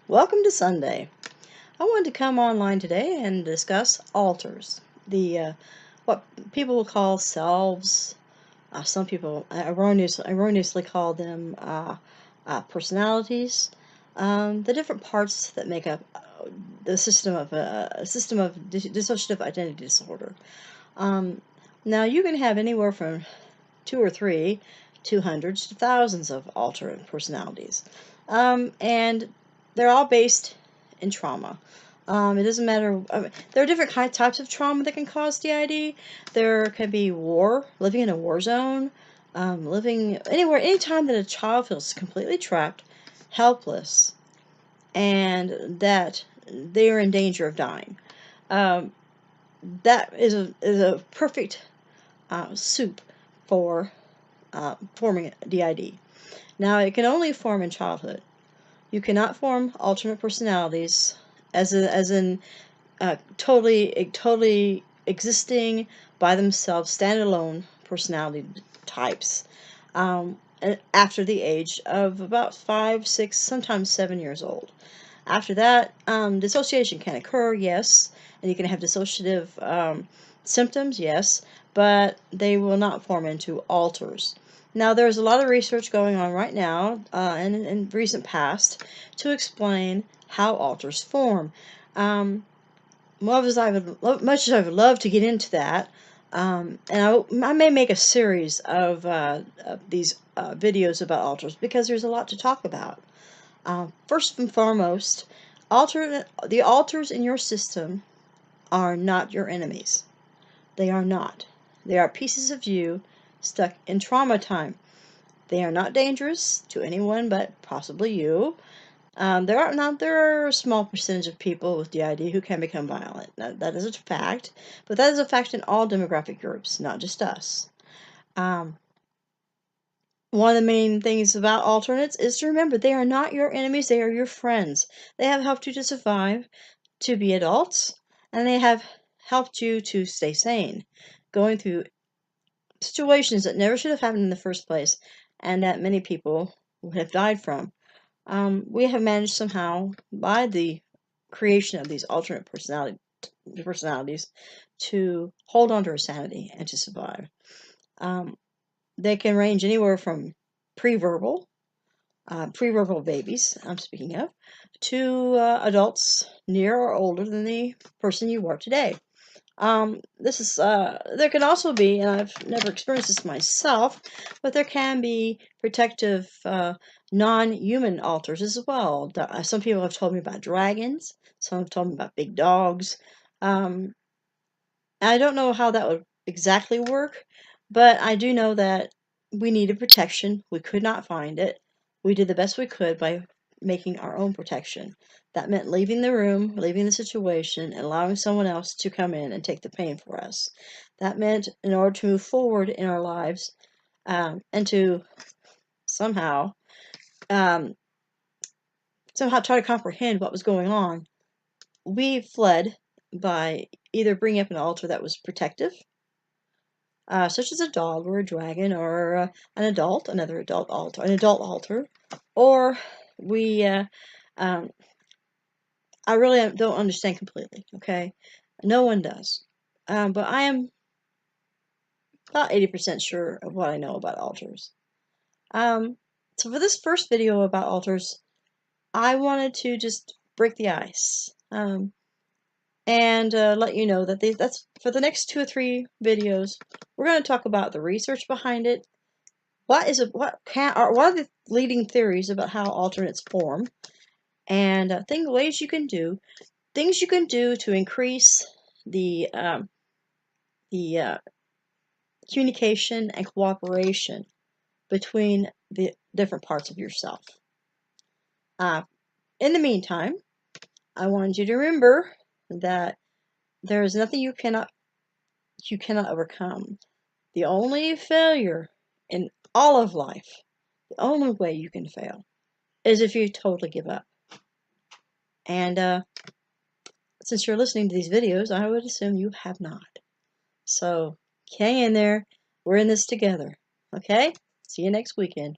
Welcome to Sunday. I wanted to come online today and discuss alters, the what people will call selves. Some people erroneously call them personalities. The different parts that make up the system of dissociative identity disorder. Now you can have anywhere from 2 or 3 to hundreds to thousands of alternate personalities, and they're all based in trauma. It doesn't matter. There are different types of trauma that can cause DID. There can be war, living in a war zone, living anywhere, anytime that a child feels completely trapped, helpless, and that they are in danger of dying. That is a perfect soup for forming DID. Now, it can only form in childhood. You cannot form alternate personalities as in totally existing by themselves, standalone personality types after the age of about 5, 6, sometimes 7 years old. After that, dissociation can occur, yes, and you can have dissociative symptoms, yes, but they will not form into alters. Now, there's a lot of research going on right now and in recent past to explain how alters form. Much as I would love to get into that, and I may make a series of these videos about alters because there's a lot to talk about. First and foremost, the alters in your system are not your enemies. They are not. They are pieces of you stuck in trauma time. They are not dangerous to anyone but possibly you. There are a small percentage of people with DID who can become violent. That is a fact, but that is a fact in all demographic groups, not just us. One of the main things about alternates is to remember they are not your enemies, they are your friends. They have helped you to survive, to be adults, and they have helped you to stay sane, going through situations that never should have happened in the first place, and that many people would have died from. We have managed somehow, by the creation of these alternate personalities, to hold on to our sanity and to survive. They can range anywhere from pre-verbal babies, I'm speaking of, to adults near or older than the person you are today. There can also be, and I've never experienced this myself, but there can be protective non-human alters as well. Some people have told me about dragons. Some have told me about big dogs. I don't know how that would exactly work, but I do know that we needed protection. We could not find it. We did the best we could by making our own protection. That meant leaving the room, leaving the situation, and allowing someone else to come in and take the pain for us. That meant in order to move forward in our lives and to somehow try to comprehend what was going on, we fled by either bringing up an altar that was protective, such as a dog or a dragon or another adult altar, or we, I really don't understand completely, okay? No one does. But I am about 80% sure of what I know about altars. So for this first video about altars, I wanted to just break the ice. And let you know that that's for the next 2 or 3 videos. We're going to talk about the research behind it. What are the leading theories about how alternates form, and things you can do to increase the communication and cooperation between the different parts of yourself. In the meantime, I want you to remember that there is nothing you cannot overcome. The only failure in all of life, the only way you can fail, is if you totally give up. And since you're listening to these videos, I would assume you have not. So hang in there. We're in this together. Okay? See you next weekend.